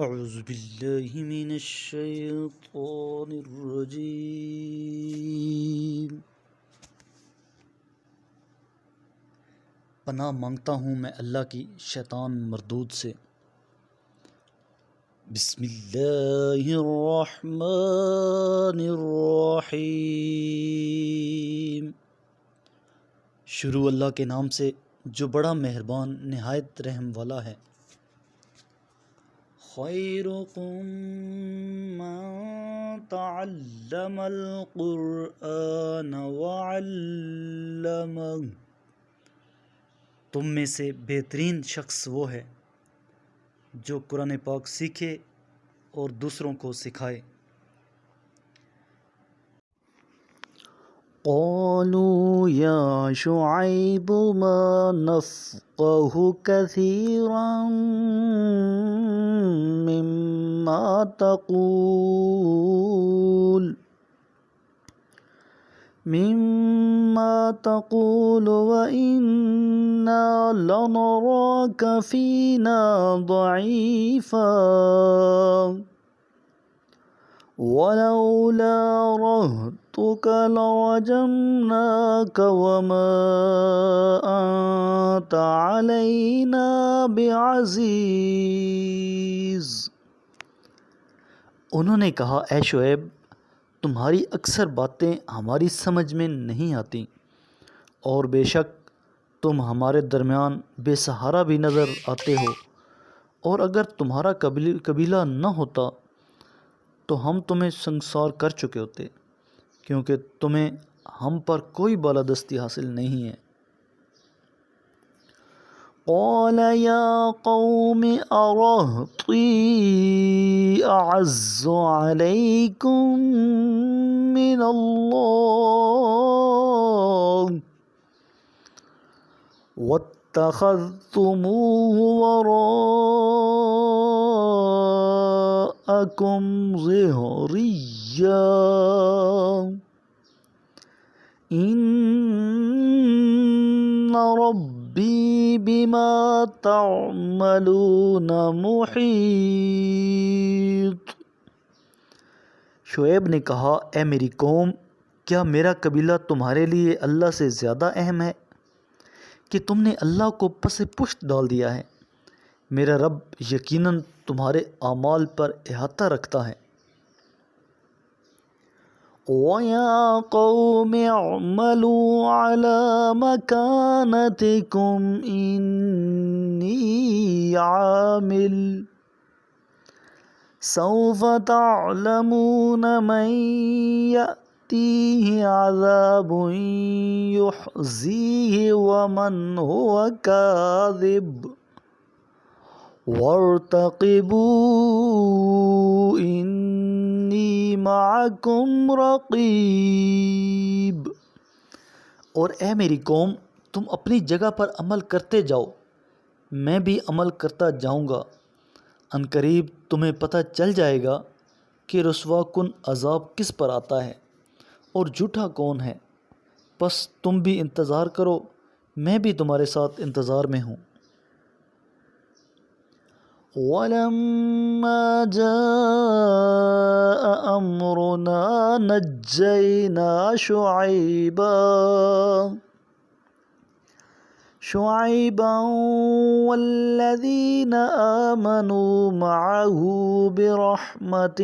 اعوذ باللہ من الشیطان الرجیم۔ پناہ مانگتا ہوں میں اللہ کی شیطان مردود سے۔ بسم اللہ الرحمن الرحیم۔ شروع اللہ کے نام سے جو بڑا مہربان نہایت رحم والا ہے۔ خیرکم من تعلم القرآن وعلمہ، تم میں سے بہترین شخص وہ ہے جو قرآن پاک سیکھے اور دوسروں کو سکھائے۔ قالوا یا شعیب ما نفقہ کثیرا مما تقول وإنا لنراك فينا ضعيفا ولولا رهطك لرجمناك وما أنت علينا بعزيز۔ انہوں نے کہا، اے شعیب، تمہاری اکثر باتیں ہماری سمجھ میں نہیں آتی، اور بے شک تم ہمارے درمیان بے سہارا بھی نظر آتے ہو، اور اگر تمہارا قبیلہ نہ ہوتا تو ہم تمہیں سنگسار کر چکے ہوتے، کیونکہ تمہیں ہم پر کوئی بالادستی حاصل نہیں ہے۔ قال یا قوم ارہطی اعز علیکم من اللہ واتخذتموه وراءکم ظہریا ان ربی بما تعملون محیط۔ شعیب نے کہا، اے میری قوم، کیا میرا قبیلہ تمہارے لیے اللہ سے زیادہ اہم ہے کہ تم نے اللہ کو پس پشت ڈال دیا ہے؟ میرا رب یقیناً تمہارے اعمال پر احاطہ رکھتا ہے۔ وَيَا قَوْمِ اعْمَلُوا عَلَى مَكَانَتِكُمْ إِنِّي عَامِلٌ سَوْفَ تَعْلَمُونَ مَن يَأْتِيهِ عَذَابٌ يُخْزِيهِ وَمَنْ هُوَ كَاذِبٌ وَارْتَقِبُوا إِنِّي مَعَكُمْ رَقِیب۔ اور اے میری قوم، تم اپنی جگہ پر عمل کرتے جاؤ، میں بھی عمل کرتا جاؤں گا۔ عنقریب تمہیں پتہ چل جائے گا کہ رسوا کن عذاب کس پر آتا ہے اور جھوٹا کون ہے، پس تم بھی انتظار کرو، میں بھی تمہارے ساتھ انتظار میں ہوں۔ وَلَمَّا جَاءَ أَمْرُنَا نَجَّيْنَا شُعَيْبًا وَالَّذِينَ آمَنُوا مَعَهُ بِرَحْمَةٍ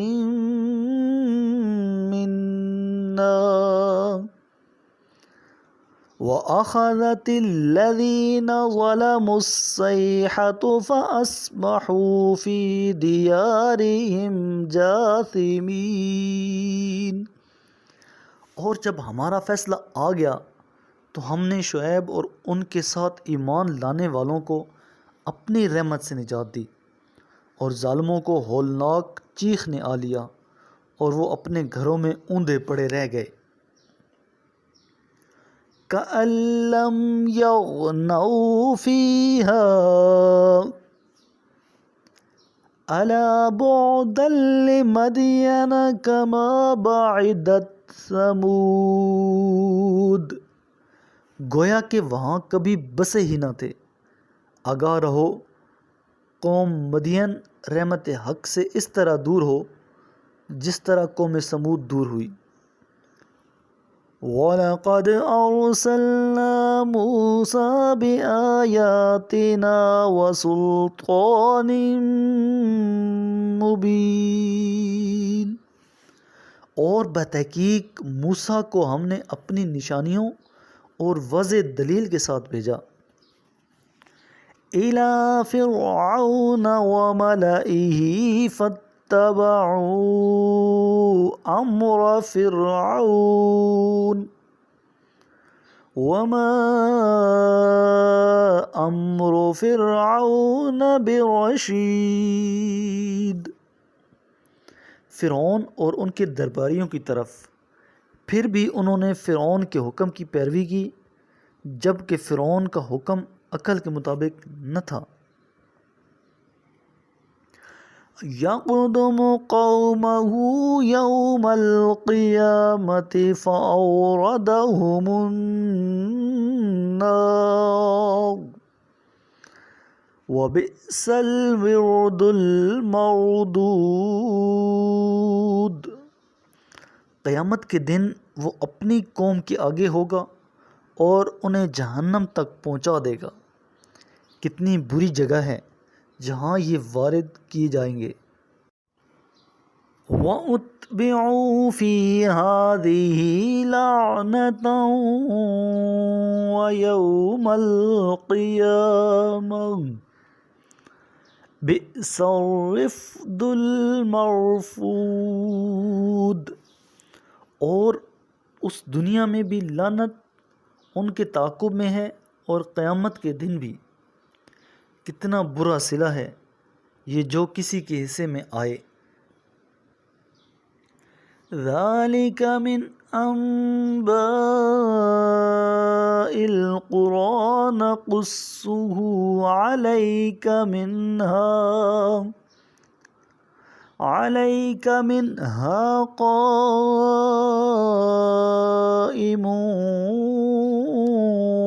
مِنَّا وَأَخَذَتِ الَّذِينَ ظَلَمُوا الصَّيْحَةُ فَأَصْبَحُوا فِي دِيَارِهِمْ جَاثِمِينَ۔ اور جب ہمارا فیصلہ آ گیا تو ہم نے شعیب اور ان کے ساتھ ایمان لانے والوں کو اپنی رحمت سے نجات دی، اور ظالموں کو ہولناک چیخ نے آ لیا، اور وہ اپنے گھروں میں اوندے پڑے رہ گئے۔ كَأَن لَّمْ يَغْنَوْا فِيهَا أَلَا بُعْدًا لِّمَدْيَنَ كَمَا بَعِدَتْ ثَمُودُ۔ گویا کہ وہاں کبھی بسے ہی نہ تھے۔ آگاہ رہو، قوم مدین رحمت حق سے اس طرح دور ہو جس طرح قوم سمود دور ہوئی۔ وَلَقَدْ أَرْسَلْنَا مُوسَى بِآيَاتِنَا وَسُلْطَانٍ مُبِينٍ، اور بتحقیق موسیٰ کو ہم نے اپنی نشانیوں اور واضح دلیل کے ساتھ بھیجا۔ إِلَى فِرْعَوْنَ وَمَلَئِهِ فَاتَّبَعُوا أَمْرَ فِرْعَوْنَ وَمَا أَمْرُ فِرْعَوْنَ بِرَشِيدٍ، فرعون اور ان کے درباریوں کی طرف، پھر بھی انہوں نے فرعون کے حکم کی پیروی کی جبکہ فرعون کا حکم عقل کے مطابق نہ تھا۔ يَقْدُمُ قَوْمَهُ يَوْمَ الْقِيَامَةِ فَأَوْرَدَهُمُ النَّارَ وَبِئْسَ الْوِرْدُ الْمَوْرُودُ، قیامت کے دن وہ اپنی قوم کے آگے ہوگا اور انہیں جہنم تک پہنچا دے گا۔ کتنی بری جگہ ہے جہاں یہ وارد کیے جائیں گے۔ وَأُتْبِعُوا فِي هَٰذِهِ لَعْنَةً وَيَوْمَ الْقِيَامَةِ بِئْسَ الرِّفْدُ الْمَرْفُودُ، اور اس دنیا میں بھی لعنت ان کے تعاقب میں ہے اور قیامت کے دن بھی۔ کتنا برا صلہ ہے یہ جو کسی کے حصے میں آئے۔ ذَلِكَ مِنْ أَنْبَاءِ الْقُرَىٰ نَقُصُّهُ عَلَيْكَ مِنْهَا قَائِمٌ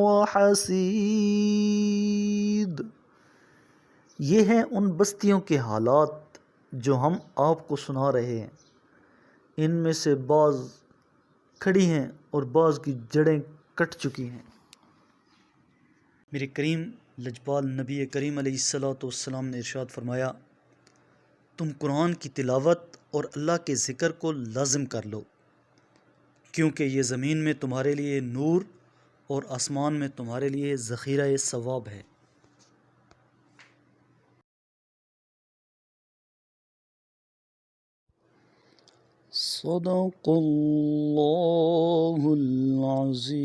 وَحَصِيدٌ، یہ ہیں ان بستیوں کے حالات جو ہم آپ کو سنا رہے ہیں، ان میں سے بعض کھڑی ہیں اور بعض کی جڑیں کٹ چکی ہیں۔ میرے کریم لجپال نبی کریم علیہ السلام نے ارشاد فرمایا، تم قرآن کی تلاوت اور اللہ کے ذکر کو لازم کر لو، کیونکہ یہ زمین میں تمہارے لیے نور اور آسمان میں تمہارے لیے ذخیرہ ثواب ہے۔ صدق اللہ العظیم۔